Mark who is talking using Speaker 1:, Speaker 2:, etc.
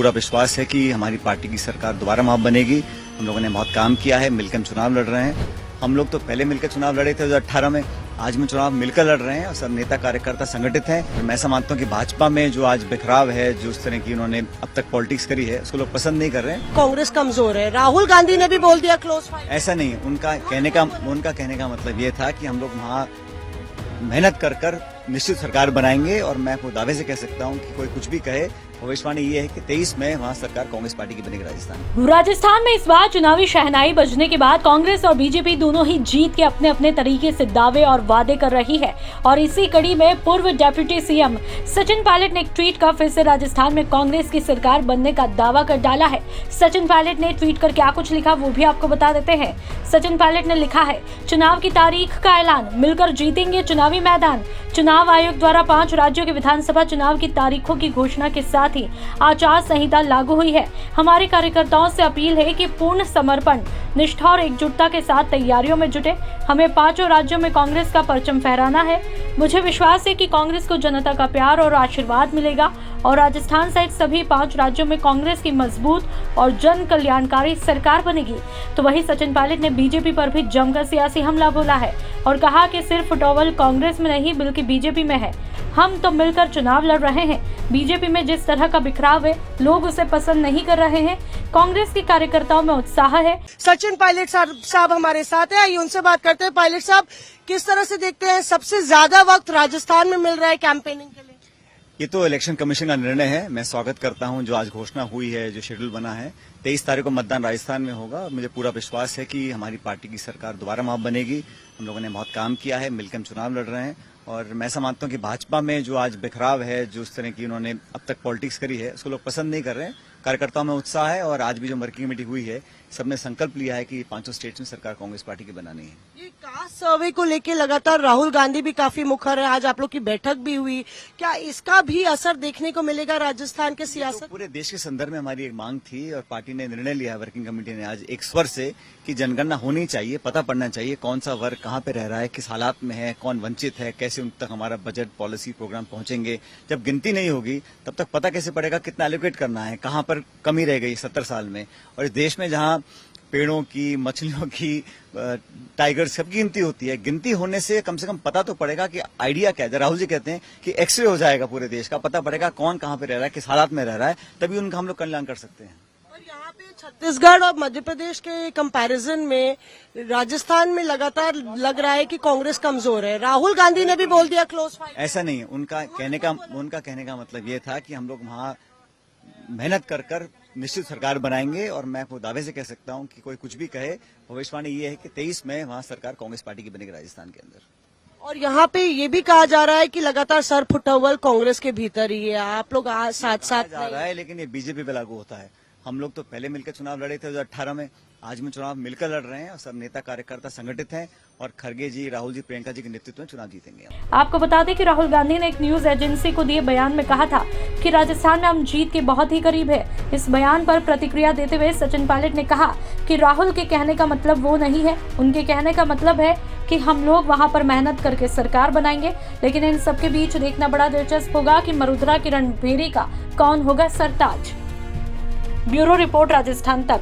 Speaker 1: पूरा विश्वास है कि हमारी पार्टी की सरकार दोबारा वहां बनेगी। हम लोगों ने बहुत काम किया है, मिलकर हम चुनाव लड़ रहे हैं। हम लोग तो पहले मिलकर चुनाव लड़े थे 2018 में, आज में चुनाव मिलकर लड़ रहे हैं और सब नेता कार्यकर्ता संगठित हैं। मैं ऐसा मानता हूं कि भाजपा में जो आज बिखराव है, जो उस तरह की उन्होंने अब तक पॉलिटिक्स करी है, उसको लोग पसंद नहीं कर रहे हैं।
Speaker 2: कांग्रेस कमजोर है, राहुल गांधी ने भी बोल दिया क्लोज फाइल।
Speaker 1: ऐसा नहीं, उनका कहने का मतलब ये था कि हम लोग वहाँ मेहनत कर निश्चित सरकार बनाएंगे। और मैं आपको दावे से कह सकता हूँ कि कोई कुछ भी कहे, भविष्यवाणी ये है कि 23 में वहाँ सरकार कांग्रेस पार्टी की बनेगी राजस्थान।
Speaker 3: राजस्थान में इस बार चुनावी शहनाई बजने के बाद कांग्रेस और बीजेपी दोनों ही जीत के अपने अपने तरीके से दावे और वादे कर रही है। और इसी कड़ी में पूर्व डिप्टी सीएम सचिन पायलट ने एक ट्वीट कर फिर से राजस्थान में कांग्रेस की सरकार बनने का दावा कर डाला है। सचिन पायलट ने ट्वीट कर क्या कुछ लिखा वो भी आपको बता देते हैं। सचिन पायलट ने लिखा है, चुनाव की तारीख का ऐलान, मिलकर जीतेंगे चुनावी मैदान। चुनाव आयोग द्वारा 5 राज्यों के विधानसभा चुनाव की तारीखों की घोषणा के साथ ही आचार संहिता लागू हुई है। हमारे कार्यकर्ताओं से अपील है कि पूर्ण समर्पण, निष्ठा और एकजुटता के साथ तैयारियों में जुटे। हमें 5 राज्यों में कांग्रेस का परचम फहराना है। मुझे विश्वास है कि कांग्रेस को जनता का प्यार और आशीर्वाद मिलेगा और राजस्थान सहित सभी 5 राज्यों में कांग्रेस की मजबूत और जन कल्याणकारी सरकार बनेगी। तो वहीं सचिन पायलट ने बीजेपी पर भी जमकर सियासी हमला बोला है और कहा कि सिर्फ फुटबॉल कांग्रेस में नहीं बल्कि बीजेपी में है। हम तो मिलकर चुनाव लड़ रहे हैं। बीजेपी में जिस तरह का बिखराव है, लोग उसे पसंद नहीं कर रहे हैं। कांग्रेस के कार्यकर्ताओं में उत्साह है।
Speaker 2: सचिन पायलट साहब हमारे साथ है, आइए उनसे बात करते हैं। पायलट साहब, किस तरह से देखते हैं सबसे ज्यादा वक्त राजस्थान में मिल रहा है कैंपेनिंग के लिए?
Speaker 1: ये तो इलेक्शन कमीशन का निर्णय है। मैं स्वागत करता हूं जो आज घोषणा हुई है, जो शेड्यूल बना है। 23 तारीख को मतदान राजस्थान में होगा। मुझे पूरा विश्वास है कि हमारी पार्टी की सरकार दोबारा वहां बनेगी। हम लोगों ने बहुत काम किया है, मिलकर हम चुनाव लड़ रहे हैं। और मैं ऐसा मानता हूं कि भाजपा में जो आज बिखराव है, जो उस तरह की उन्होंने अब तक पॉलिटिक्स करी है, उसको लोग पसंद नहीं कर रहे हैं। कार्यकर्ताओं में उत्साह है और आज भी जो वर्किंग कमेटी हुई है, सबने संकल्प लिया है कि 5 स्टेट्स में सरकार कांग्रेस पार्टी की बनानी है।
Speaker 2: ये कास्ट सर्वे को लेकर लगातार राहुल गांधी भी काफी मुखर है, आज आप लोग की बैठक भी हुई, क्या इसका भी असर देखने को मिलेगा राजस्थान के सियासत?
Speaker 1: तो पूरे देश के संदर्भ में हमारी एक मांग थी और पार्टी ने निर्णय लिया, वर्किंग कमेटी ने आज एक स्वर से, कि जनगणना होनी चाहिए, पता पड़ना चाहिए कौन सा वर्ग कहाँ पे रह रहा है, किस हालात में है, कौन वंचित है, कैसे उन तक हमारा बजट पॉलिसी प्रोग्राम पहुंचेंगे। जब गिनती नहीं होगी तब तक पता कैसे पड़ेगा कितना एलोकेट करना है, कहाँ पर कमी रह गई 70 साल में। और इस देश में जहाँ पेड़ों की, मछलियों की, टाइगर्स सबकी गिनती होती है, गिनती होने से कम पता तो पड़ेगा कि आइडिया क्या है। राहुल जी कहते हैं कि एक्सरे हो जाएगा पूरे देश का, पता पड़ेगा कौन कहाँ पे रह रहा है, किस हालात में रह रहा है, तभी उनका हम लोग कल्याण कर सकते हैं।
Speaker 2: और यहाँ पे छत्तीसगढ़ और मध्य प्रदेश के कंपैरिजन में राजस्थान में लगातार लग रहा है कि कांग्रेस कमजोर है। राहुल गांधी ने भी बोल दिया क्लोज फाइल।
Speaker 1: ऐसा नहीं, उनका कहने का मतलब ये था कि हम लोग वहाँ मेहनत कर निश्चित सरकार बनाएंगे। और मैं आपको दावे से कह सकता हूं कि कोई कुछ भी कहे, भविष्यवाणी ये है कि 23 में वहां सरकार कांग्रेस पार्टी की बनेगी राजस्थान के अंदर।
Speaker 2: और यहाँ पे ये भी कहा जा रहा है कि लगातार सर फुटबॉल कांग्रेस के भीतर ही है, आप लोग साथ साथ
Speaker 1: जा रहा है, लेकिन ये बीजेपी पे लागू होता है। हम लोग तो पहले मिलकर चुनाव लड़े थे 2018 में, आज में चुनाव मिलकर लड़ रहे हैं और सब नेता कार्यकर्ता संगठित हैं। और खड़गे जी, राहुल जी, प्रियंका जी के नेतृत्व में चुनाव जीतेंगे।
Speaker 3: आपको बता दें कि राहुल गांधी ने एक न्यूज एजेंसी को दिए बयान में कहा था कि राजस्थान में हम जीत के बहुत ही करीब है। इस बयान पर प्रतिक्रिया देते हुए सचिन पायलट ने कहा कि राहुल के कहने का मतलब वो नहीं है। उनके कहने का मतलब है कि हम लोग वहां पर मेहनत करके सरकार बनाएंगे। लेकिन इन सबके बीच देखना बड़ा दिलचस्प होगा कि मरुधरा की रणभेरी का कौन होगा सरताज। ब्यूरो रिपोर्ट, राजस्थान तक।